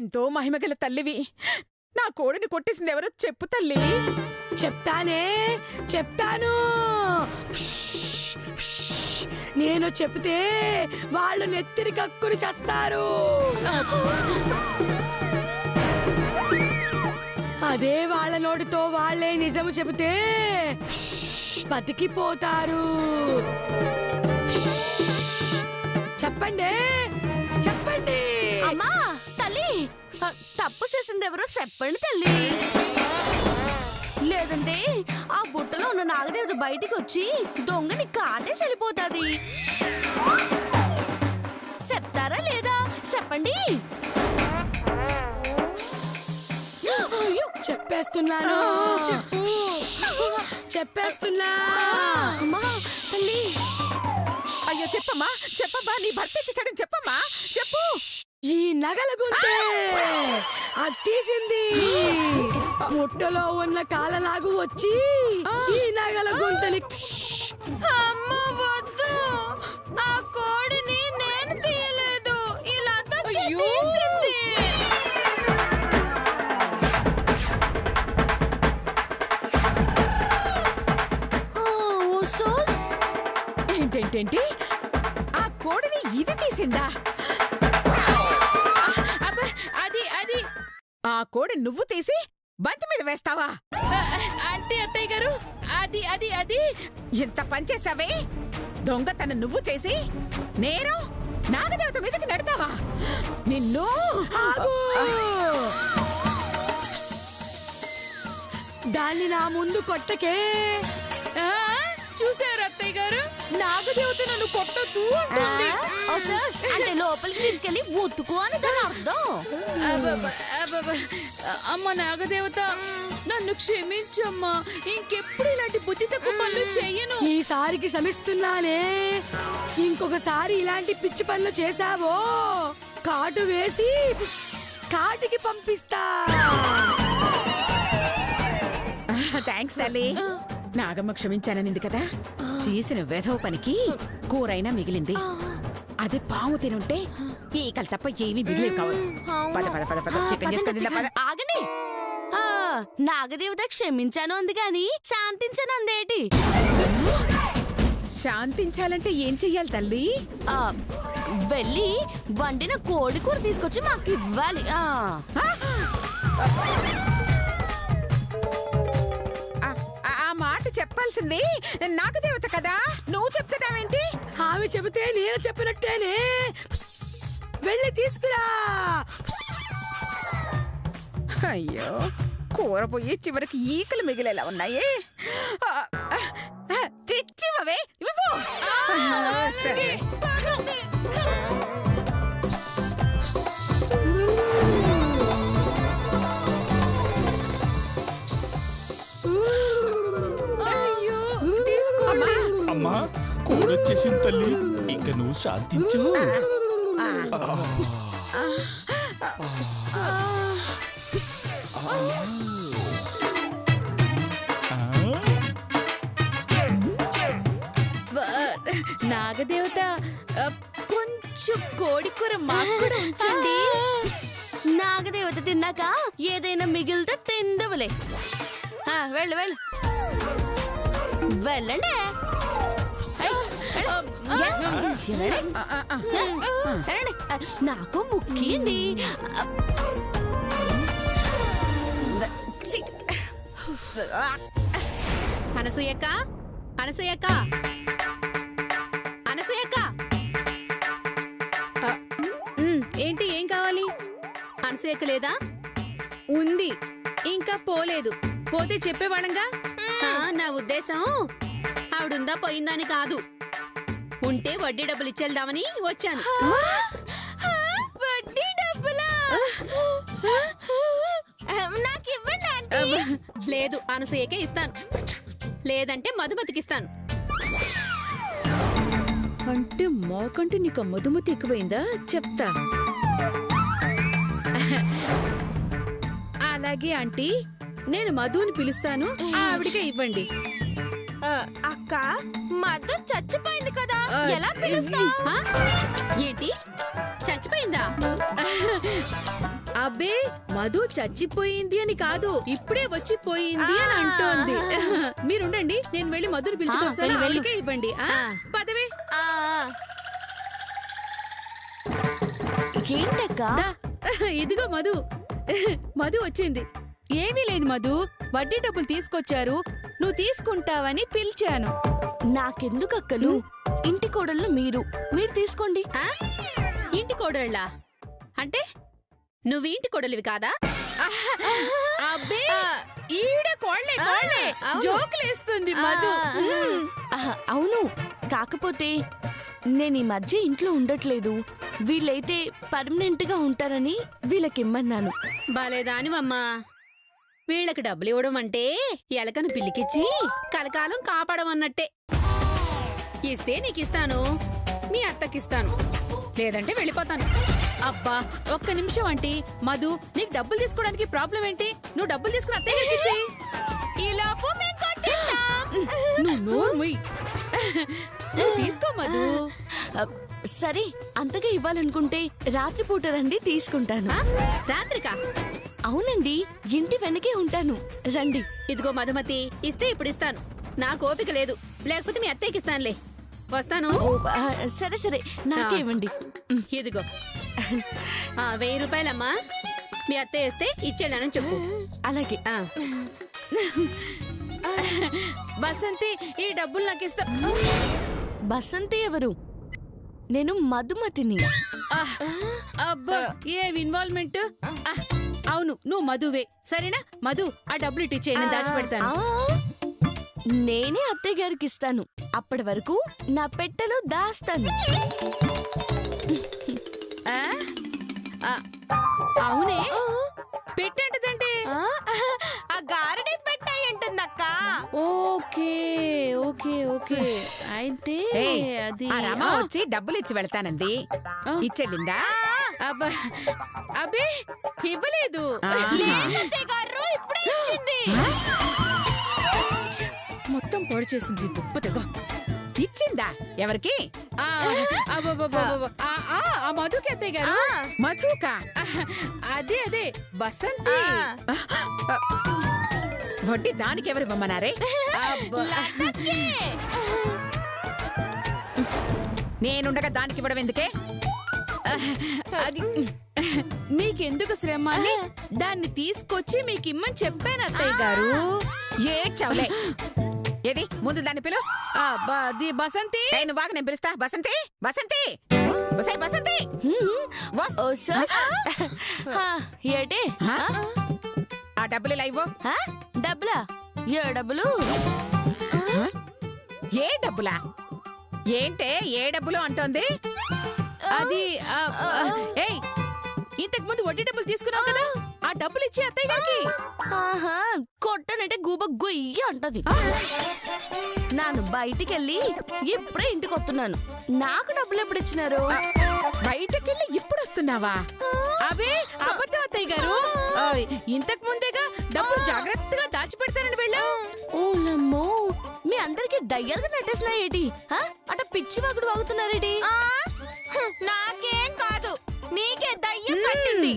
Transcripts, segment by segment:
ఎంతో మహిమగల తల్లివి. నా కోడిని కొట్టేసింది ఎవరో చెప్పు తల్లి. చెప్తాను. నేను చెప్తే వాళ్ళు నెత్తిరి కక్కుని చేస్తారు. అదే వాళ్ళ నోటితో వాళ్ళే నిజము చెబితే బతికిపోతారు. చెప్పండి. అమ్మా తల్లి, తప్పు చేసింది ఎవరో చెప్పండి తల్లి. లేదంటే ఆ బుట్టలో ఉన్న నాగదేవత బయటికి వచ్చి దొంగని కాటేసి వెళ్ళిపోతాది. చెప్తారా లేదా చెప్పండి. చెప్పేస్తున్నాను. చెప్పేస్తున్నా. అమ్మా తల్లి. అయ్యో చెప్పమ్మా, నీ భర్త ఎక్కిసాడని చెప్పమ్మా, చెప్పు. ఈ నగల గుంటే అది తీసింది. పుట్టలో ఉన్న కాలలాగు వచ్చి ఈ నగల గుంటని. అమ్మ వద్దు, ఆ కోడిని నేను తీయలేదు, ఇలా తీసింది. ఏంటేంటేంటి, ఆ కోడిని ఇది తీసిందా? అది ఆ కోడి నువ్వు తీసి బంతి మీద వేస్తావా? అంటే అత్తయ్య గారు, అది ఇంత పనిచేసావే. దొంగతనం నువ్వు చేసి నేను నాగదేవత మీదకి నడతావా? నిన్ను దాన్ని నా ముందు కొట్టకే. చూసారు అత్తయ్య గారు, నాగదేవత నన్ను కొట్టొద్దు అంటుంది. అంటే లోపలికి తీసుకెళ్లి ఉతుకు అని దాని అర్థం. అమ్మ నాగదేవత, నన్ను క్షమించమ్మా. ఇంకెప్పుడు ఇలాంటి బుద్ధి తక్కువ పనులు చెయ్యను. ఈసారికి క్షమిస్తున్నానే. ఇంకొకసారి ఇలాంటి పిచ్చి పనులు చేశావో కాటు వేసి కాటికి పంపిస్తా. థ్యాంక్స్ తల్లి. నాగమ్మ క్షమించాననింది కదా. చేసిన వెధవ పనికి కూరైనా మిగిలింది. అదే పాము తినుంటే ఈకలు తప్ప ఏమీ మిగిలేదు కావు. పద చికెన్ చేసుకొని తిందాం, పద. ఆగండి. నాగదేవత క్షమించాను అంది గాని శాంతించాను అందేటి. శాంతించాలంటే ఏం చెయ్యాలి తల్లి? వెళ్ళి వండిన కోడి కూర తీసుకొచ్చి మాకు ఇవ్వాలి. ఆ మాట చెప్పాల్సింది నాగదేవత కదా, నువ్వు చెప్తున్నావేంటి? ఆమె చెబితే నేను చెప్పినట్టేనే. వెళ్ళి తీసుకురా. అయ్యో, కూర పోయి చివరికి ఈకలు మిగిలేలా ఉన్నాయే. తెచ్చివే. అమ్మా, కోడొచ్చేసింది తల్లి. ఇక నువ్వు శాంతించు. నాగదేవత, కొంచెం కోడి కూర మాకు కూడా ఉంచండి. నాగదేవత తిన్నాక ఏదైనా మిగిలితే తిందువులే. వెళ్ళు వెళ్ళండి. నాకు ముఖ్యండి. అనసూయక్క, ఏంటి, ఏం కావాలి? అనసూయక్క లేదా? ఉంది, ఇంకా పోలేదు. పోతే చెప్పేవాడంగా. నా ఉద్దేశం ఆవిడుందా పోయిందని కాదు, ఉంటే వడ్డీ డబ్బులు ఇచ్చేద్దామని వచ్చాను. వడ్డీ డబ్బులా? నాకు ఇవ్వండి. లేదు, అనసూయకే ఇస్తాను. లేదంటే మధుమతికిస్తాను. అంటే మాకంటే నీకు మధుమతి ఎక్కువైందా? చెప్తా. అలాగే ఆంటీ, నేను మధుని పిలుస్తాను, ఆవిడికే ఇవ్వండి. అక్క, మధు చచ్చిపోయింది కదా, ఎలా పిలుస్తావు? ఏంటి, చచ్చిపోయిందా? అబ్బే మధు చచ్చిపోయింది అని కాదు, ఇప్పుడే వచ్చిపోయింది అని అంటోంది. మీరుండండి, నేను వెళ్ళి మధుని పిలుచుకొస్తాను. వాళ్ళకే ఇవ్వండి. పదవే. ఏంటక్క? ఇదిగో మధు. మధు వచ్చింది. ఏమీ లేదు మధు, వడ్డీ డబ్బులు తీసుకొచ్చారు, నువ్వు తీసుకుంటావని పిలిచాను. నాకెందుకు అక్కలు? ఇంటి కోడళ్ళు మీరు తీసుకోండి. ఇంటి కోడళ్ళ అంటే నువ్వు ఇంటి కోడలివి కాదా? అబ్బే ఈడ కోళ్ళే జోకులేస్తుంది మధు. అవును, కాకపోతే నేను ఈ మధ్య ఇంట్లో ఉండట్లేదు. వీళ్ళైతే పర్మనెంట్ గా ఉంటారని వీళ్ళకిమ్మన్నాను. బాలేదానివమ్మా, వీళ్ళకి డబ్బులు ఇవ్వడం అంటే ఎలకను పిల్లికిచ్చి కలకాలం కాపాడమన్నట్టే. ఇస్తే నీకిస్తాను, మీ అత్తకిస్తాను, లేదంటే వెళ్ళిపోతాను. అబ్బా ఒక్క నిమిషం అంటే మధు, నీకు డబ్బులు తీసుకోవడానికి ప్రాబ్లం ఏంటి? నువ్వు డబ్బులు తీసుకుని అత్తయ్యకి ఇచ్చేయ్. ఈలోపు మేము కొట్టేస్తాం. నువ్వు నోరు మూయ్. నువ్వు తీసుకో మధు. సరే, అంతగా ఇవ్వాలనుకుంటే రాత్రిపూట రండి, తీసుకుంటాను. రాత్రికా? అవునండి, ఇంటి వెనకే ఉంటాను, రండి. ఇదిగో మధుమతి, ఇస్తే ఇప్పుడు ఇస్తాను, నాకు ఓపిక లేదు, లేకపోతే మీ అత్తయ్యకి ఇస్తానులే. వస్తాను. సరే సరే, నాకే ఇవ్వండి. ఇదిగో 1000 రూపాయలమ్మా. మీ అత్తయ్య ఇస్తే ఇచ్చేళ్ళని చెప్పు. అలాగే. బసంతి, ఈ డబ్బులు నాకు ఇస్తా. బసంతి ఎవరు? నేను మధుమతిని. అబ్బా ఏ ఇన్వాల్వ్మెంట్. అవును, నువ్వు మధువే, సరేనా? మధు, ఆ డబ్బులు ఇట్టిచ్చే, నేను దాచిపెడతాను. నేనే అత్తయ్య గారికి ఇస్తాను, అప్పటి వరకు నా పెట్టెలో దాస్తాను. అవునే, పెట్టంటదంటే ఆ గారడే పెట్టాయి అంటుందక్క. ఓకే ఓకే ఓకే, అయితే అది రమా వచ్చి డబ్బులు ఇచ్చి వెళ్తానంది. ఇచ్చెళ్ళిందా? అబ్బా అబ్బే ఇవ్వలేదు. మొత్తం పొడి చేసింది దుప్పటగా. ఇచ్చిందా? ఎవరికి? మధుకి అత్తయ్య గారు. మధుకా? అదే అదే బసంతి. వడ్డీ దానికి ఎవరు ఇవ్వమన్నారే? నేనుండగా దానికి ఇవ్వడం ఎందుకే? అది మీకెందుకు శ్రమ అని దాన్ని తీసుకొచ్చి మీకు ఇమ్మని చెప్పాను అత్తయ్య గారు. ఏడ్చవులే. ఏది ముందు దాన్ని పిలు. అది బసంతి. నువ్వు బాగా, నేను పిలుస్తా. బసంతి, బసంతి, బసంతి. ఏటే ఆ డబ్బులు ఇలా ఇవ్వు. డబ్బులా? ఏ డబ్బులు? ఏ డబ్బులా? ఏంటే ఏ డబ్బులు అంటోంది? అది ఏయ్, ఇంతకు ముందు వడ్డీ డబ్బులు తీసుకున్నావు కదా, ఆ డబ్బులు ఇచ్చి అత్తయ్య గారికి. కొట్టనంటే గూబ గొయ్యి అంటది. నాను బయటికెళ్ళి ఇప్పుడే ఇంటికి వస్తున్నాను. నాకు డబ్బులు ఎప్పుడు ఇచ్చినారు? బయటకెళ్ళి ఇప్పుడు వస్తున్నావా? అవే అబద్ధం అత్తయ్య గారు. ఇంతకు ముందేగా డబ్బులు జాగ్రత్తగా దాచిపెడతానని వెళ్ళావు. ఓలమ్మో, మీ అందరికి దయ్యాలుగా నటిస్తున్నా ఏంటి? అట పిచ్చి వాగుడు వాగుతున్నారేటి? నాకేం కాదు, నీకే దయ్యం పట్టింది.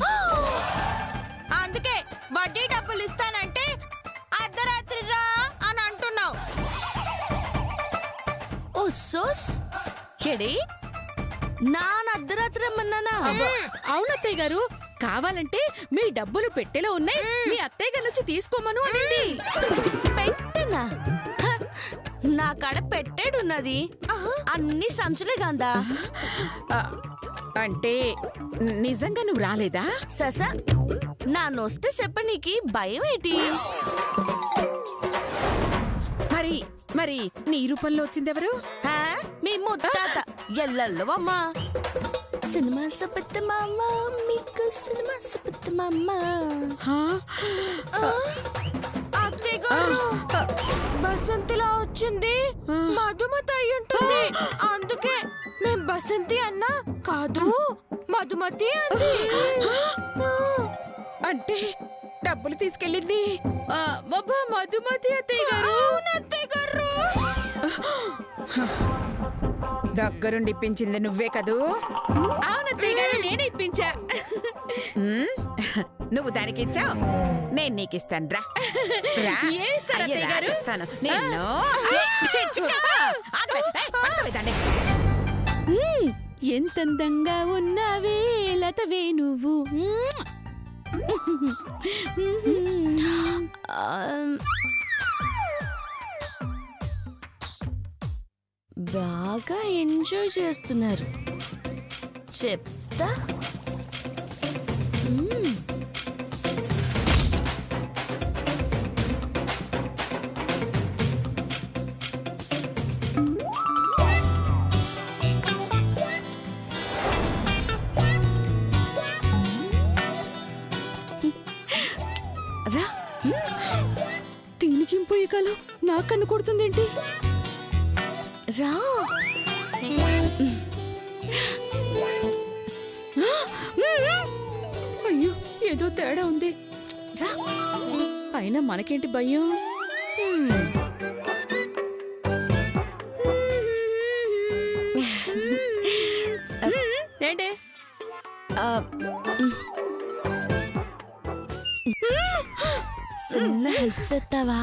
అందుకే వడ్డీ డబ్బులు ఇస్తానంటే అర్ధరాత్రి రా అని అంటున్నావు. ఓ సోస్ ఎడే, నాన్న అర్ధరాత్రి రమ్మన్నానా? అవునత్తయ్య గారు, కావాలంటే మీ డబ్బులు పెట్టెలో ఉన్నాయి, మీ అత్తయ్య గారి నుంచి తీసుకోమను అనండి. పెట్టనా? నా కాడ పెట్టేడున్నది, అన్ని సంచులే గందా. అంటే నిజంగా నువ్వు రాలేదా? సస, నాన్నొస్తే చెప్పనీకి భయం ఏంటి? మరి మరి నీ రూపంలో వచ్చిందెవరు? మీ ముత్తాత ఎల్లమ్మా. సినిమా సపత్త మామ, మీకు సినిమా సపత్త మామ. అత్తయ్య గారు, బసంతిలా వచ్చింది మధుమతి అయి ఉంటుంది. అందుకే మేం బసంతి అన్నా కాదు, మధుమతి అంది. అంటే డబ్బులు తీసుకెళ్ళింది మధుమతి అత్తయ్య గారు. అత్తయ్య గారు దగ్గరుండి ఇప్పించింది నువ్వే కదూ? అవునత్తయ్య గారు, నేనే ఇప్పించా. ఉమ్, నువ్వు దానికి ఇచ్చావు, నేను నీకు ఇస్తాను. రా రా. ఏం ఇస్తారు అయ్య, అత్తయ్య రా గారు? చెప్తాను. నిన్ను చిక్కా. ఆగవే. ఏయ్, పట్టుకోవే దాన్ని. ఎంతందంగా ఉన్నావే లతవే నువ్వు. బాగా ఎంజాయ్ చేస్తున్నారు. చెప్తా. రా. దీనికి పోయే కాలం నా కన్ను కొడుతుందేంటి? రా. అయ్యో, ఏదో తేడా ఉంది. రా. అయినా మనకేంటి భయం? ఏంటి? చిన్న హెల్ప్ చేస్తావా?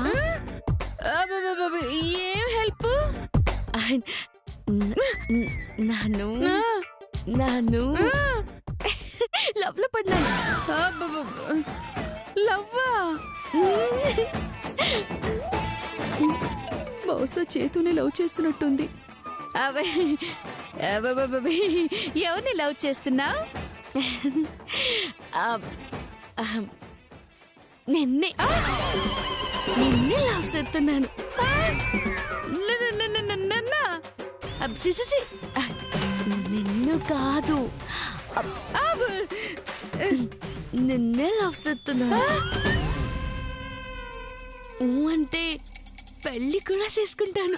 ఏం హెల్ప్? నాను నాను లవ్ లో పడ్డాను. లవ్వా? బహుశా చేతూనే లవ్ చేస్తున్నట్టుంది. ఎవరిని లవ్ చేస్తున్నావు? నిన్నే నిన్నే లవ్ చేస్తున్నాను. సిసి నిన్ను కాదు, నిన్నే లవ్ చేస్తున్నాను. అంటే పెళ్లి కూడా చేసుకుంటాను.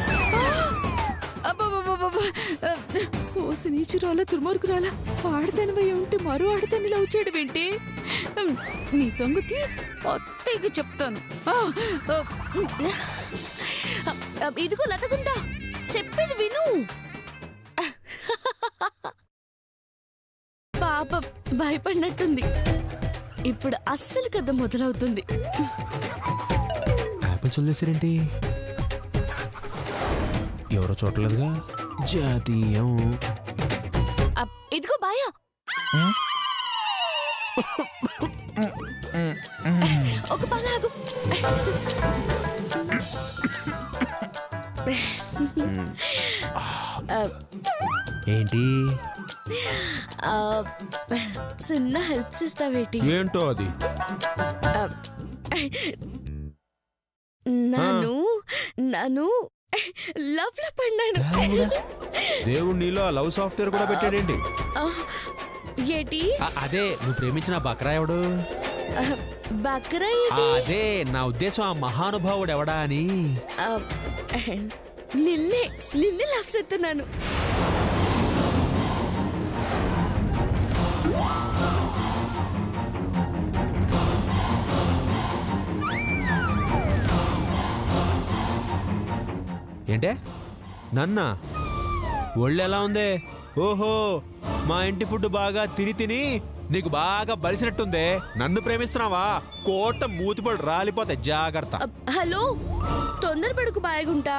ఓసి నీచురాలా, దుర్మార్గురాలా, ఆడదానివై ఉంటే మరో ఆడదాన్ని లవ్ చేయడం ఏంటి? నీ సంగతి అత్తయ్యకి చెప్తాను. ఇదిగో లతగుందా, చెప్పేది విను. పాప భయపడినట్టుంది. ఇప్పుడు అస్సలు కథ మొదలవుతుంది. ఆపిల్స్ వదిలేసారేంటి? ఎవరో చూడలేదుగా. జాతీయం. ఇదిగో బాయా, ఒక పలాగు. ఏంటి? చిన్న హెల్ప్ చేస్తావేటి? ఏంటో అది? నన్ను లవ్ లో పడ్డాను. దేవుడు నీలో లవ్ సాఫ్ట్వేర్ కూడా పెట్టాడేంటి? ఏటి? అదే నువ్వు ప్రేమించిన బక్రా ఎవడు? బక్రా? అదే నా ఉద్దేశం, ఆ మహానుభావుడు ఎవడా అని. నిన్నే లవ్ చేస్తున్నాను. ఏంటే నన్నా? ఒళ్ళు ఎలా ఉంది? ఓహో, మా ఇంటి ఫుడ్ బాగా తిని నీకు బాగా బలిసినట్టుందే. నన్ను ప్రేమిస్తున్నావా? కోట మూతిపడు రాలిపోతే జాగ్రత్త. హలో, తొందరపడుకు బాయగుంటా.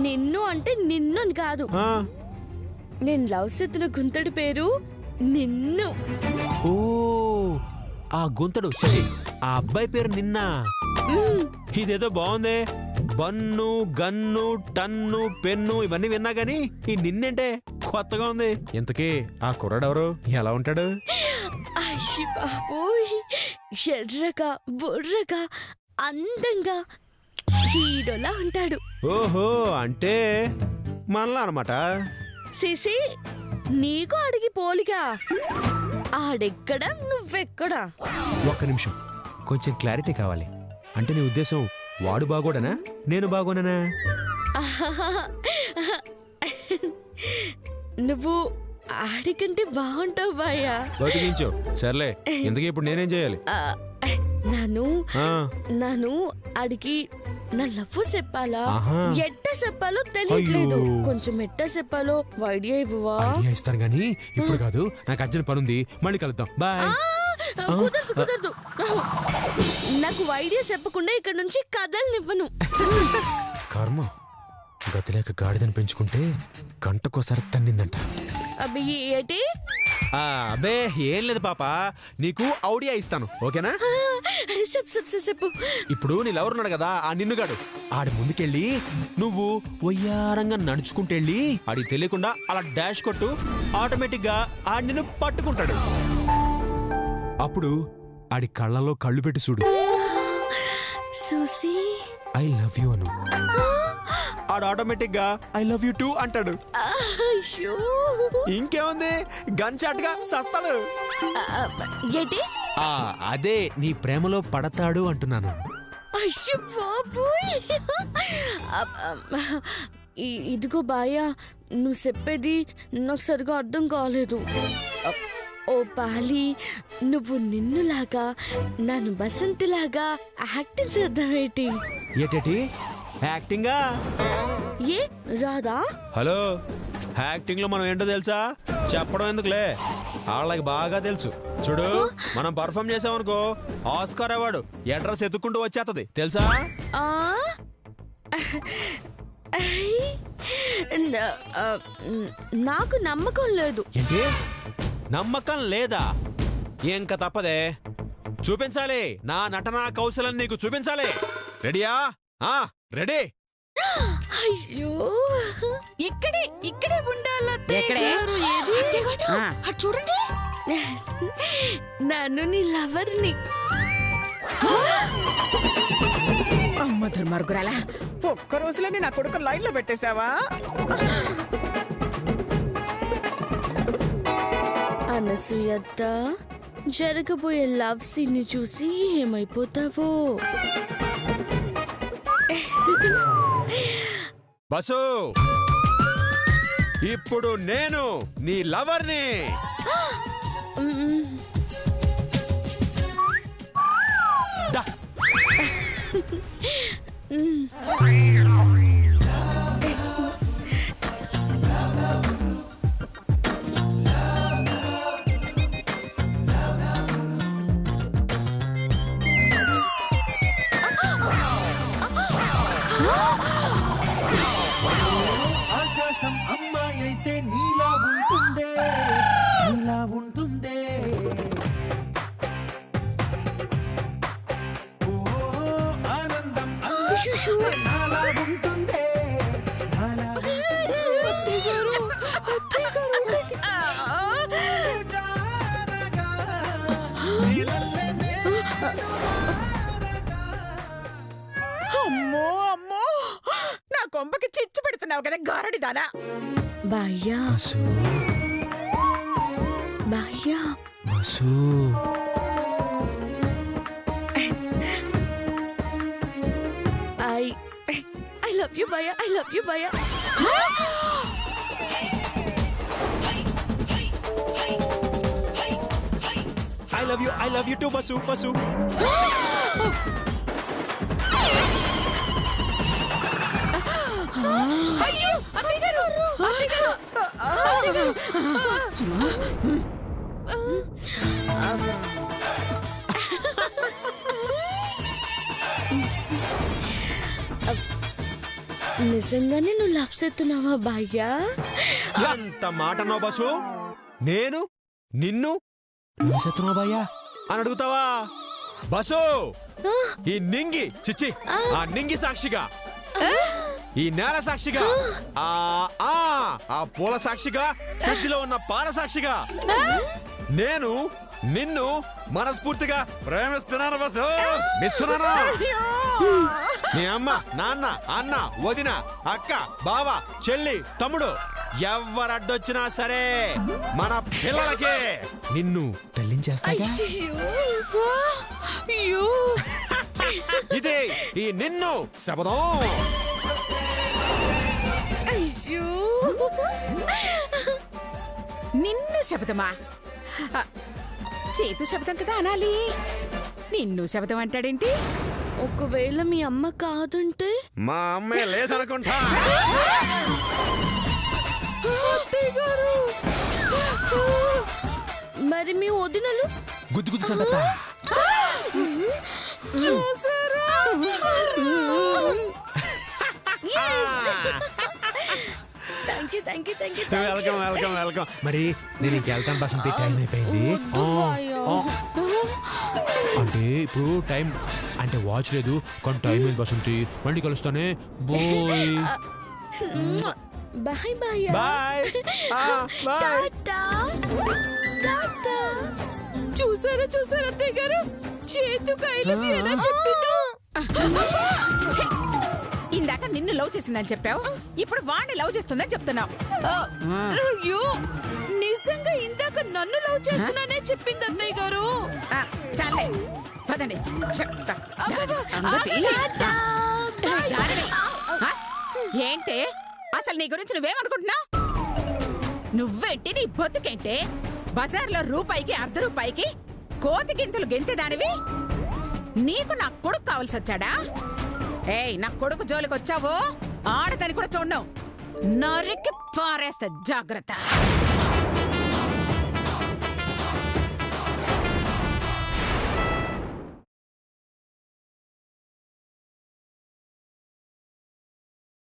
నిన్ను అంటే నిన్ను అని కాదు. నేను లవ్ చేస్తున్న గుంతడి పేరు నిన్ను. ఓ, ఆ గుంతడు చిచి, ఆ అబ్బాయి పేరు నిన్న. ఇదేదో బాగుందే. బన్ను, గన్ను, టన్ను, పెన్ను ఇవన్నీ విన్నా గానీ ఈ నిన్నేంటే కొత్తగా ఉంది. ఇంతకీ ఆ కుర్రాడెవరు? ఎలా ఉంటాడు? అయ్యి బాబోయ్, ఎర్రగా బుర్రగా అందంగా హీరోలా ఉంటాడు. ఓహో, అంటే మనలా అనమాట. సిసి, నీకు అడిగి పోలిగా. ఆడెక్కడా, నువ్వెక్కడా? ఒక్క నిమిషం, కొంచెం క్లారిటీ కావాలి. అంటే నీ ఉద్దేశం వాడు బాగోడనా, నేను బాగోననా? నువ్వు ఆడికంటే బాగుంటావు బాయా. బతికించు. సర్లే, ఇంతకీ ఇప్పుడు నేనేం చేయాలి? ನಾನು అడిగి నా లవ్ చెప్పాలా ఆహా. ఎట్ట చెప్పాలో తెలియట్లేదు అయ్యో. కొంచెం ఎట్ట చెప్పాలో ఐడియా ఇవ్వవా ఐడియా ఇస్తాను గానీ ఇప్పుడు కాదు, నాకు అర్జెంట్ పని ఉంది, మళ్ళీ కలుద్దాం, బాయ్. కుదరదు నాకు ఐడియా చెప్పకుండా ఇక్కడ నుంచి కదలనివ్వను. కర్మ, గతిలేక గాడిదని పెంచుకుంటే గంటకోసారి తన్నిందంట. అబ్బి ఏటి అబ్బే ఏం లేదు పాప, నీకు ఐడియా ఇస్తాను, ఓకేనా? చెప్పు. ఇప్పుడు నీ లవరున్నాడు కదా ఆ నిన్నుగాడు, ఆడి ముందుకెళ్ళి నువ్వు వయ్యారంగా నడుచుకుంటెళ్ళి ఆడికి తెలియకుండా అలా డాష్ కొట్టు, ఆటోమేటిక్ గా ఆడి నిన్ను పట్టుకుంటాడు. అప్పుడు ఆడి కళ్ళలో కళ్ళు పెట్టి చూడు, సూసి ఐ లవ్ యూ అను. ఆడు ఆటోమేటిక్ గా ఐ లవ్ యూ టూ అంటాడు. అయ్యో ఇంకేముంది, గన్ షాట్ గా సస్తాడు. ఏటి అదే నీ ప్రేమలో పడతాడు అంటున్నాను. అయ్యో బాబోయ్. ఇదిగో బాయా, నువ్వు చెప్పేది నాకు సరిగా అర్థం కాలేదు. ఓ పాలి, నువ్వు నిన్నులాగా నన్ను బసంతిలాగా యాక్టింగ్ చేద్దామేటి? ఏటేటి యాక్టింగా? ఏ రాదా? హలో, యాక్టింగ్ లో మనం ఏంటో తెలుసా? చెప్పడం ఎందుకులే, వాళ్ళకి బాగా తెలుసు. చూడు, మనం పర్ఫామ్ చేసామనుకో ఆస్కార్ అవార్డు అడ్రస్ ఎత్తుక్కుంటూ వచ్చేస్తది, తెలుసా? నాకు నమ్మకం లేదు. ఏంటి నమ్మకం లేదా? ఇంకా తప్పదే, చూపించాలి నా నటనా కౌశలం, నీకు చూపించాలి. రెడీయా? రెడీ. అయ్యో ఇక్కడే ఉండాలి ఎక్కడే? చూడండి, నన్ను నీ లవర్ని. అమ్మ దుర్మార్గురాలా, ఒక్క రోజులోనే నా కొడుకు లైన్ లో పెట్టేశావా? అనసూయత్త, జరగబోయే లవ్ సీన్ ని చూసి ఏమైపోతావో. బసు, ఇప్పుడు నేను నీ లవర్ని. దా. ఆకాశం అమ్మాయి అయితే నీలా ఉంటుందే, నీలా ఉంటుందే. ఓ ఆనందం నాలా ఉంటుందే, నాలా అమ్మో అమ్మో, నా కొంపకి చిచ్చు పెడుతున్నావు కదా గారడి దానా. బాయ్యా బసు, బాయ్యా, బసు. I love you, Baya. I love you, Baya. I love you too, Basu, Basu. అయ్యో అత్తయ్య గారు, అత్తయ్య గారు, అత్తయ్య గారు. నిజంగానే నువ్వు లవ్ చేస్తున్నావా బాయ్యా? ఎంత మాట అన్నావు బసు? నేను నిన్ను బాయ్యా అని అడుగుతావా? బసు, ఈ నింగి చిచ్చి ఆ నింగి సాక్షిగా, ఈ నేల సాక్షిగా, ఆ పూల సాక్షిగా, ఫ్రిడ్జ్ లో ఉన్న పాల సాక్షిగా నేను నిన్ను మనస్ఫూర్తిగా ప్రేమిస్తున్నాను బసు. ఇస్తున్నాను. నీ అమ్మ, నాన్న, అన్న, వదిన, అక్క, బావ, చెల్లి, తమ్ముడు ఎవరడ్డొచ్చినా సరే మన పిల్లలకి నిన్ను తల్లించేస్తాగా. ఇదే ఈ నిన్ను శబదం. నిన్ను శబ్దమా? చేతు శబ్దం కదా అనాలి. నిన్ను శబదం అంటాడేంటి? ఒకవేళ మీ అమ్మ కాదంటే? మా అమ్మే లేదనుకుంటా. మరి మీ వదినలు? గుద్దు గుద్దు సంగత. Welcome welcome welcome. మరి నేను ఇంకెళ్తాను బసంతి, టైం అయిపోయింది. అంటే ఇప్పుడు టైం అంటే వాచ్ లేదు కానీ టైం అయింది బసంతి. మళ్ళీ కలుస్తానే. Bye bye bye bye bye. చూసారా చూసారా అత్తయ్య గారు, చేతుకు ఐ లవ్ యు ఎలా చెప్పిందో. ఇందాక నిన్ను లవ్ చేసిందని చెప్పావు, ఇప్పుడు వాడిని లవ్ చేస్తుందని చెప్తున్నావు. అయ్యో, నిజంగా ఇందాక నన్ను లవ్ చేస్తున్నానే చెప్పింది అత్తయ్య గారు. చాలే పదండి చెప్తా దాని సంగతి. దానిని. ఏంటే అసలు నీ గురించి నువ్వేమనుకుంటున్నావు? నువ్వేంటి, నీ బతుకేంటే? బజార్లో రూపాయికి అర్ధ రూపాయికి కోతి గింతలు గెంతేదానివి. నీకు నా కొడుకు కావాల్సి వచ్చాడా? ఏయ్, నా కొడుకు జోలికి వచ్చావో ఆడదని కూడా చూడవు, నరికి పారేస్తా, జాగ్రత్త.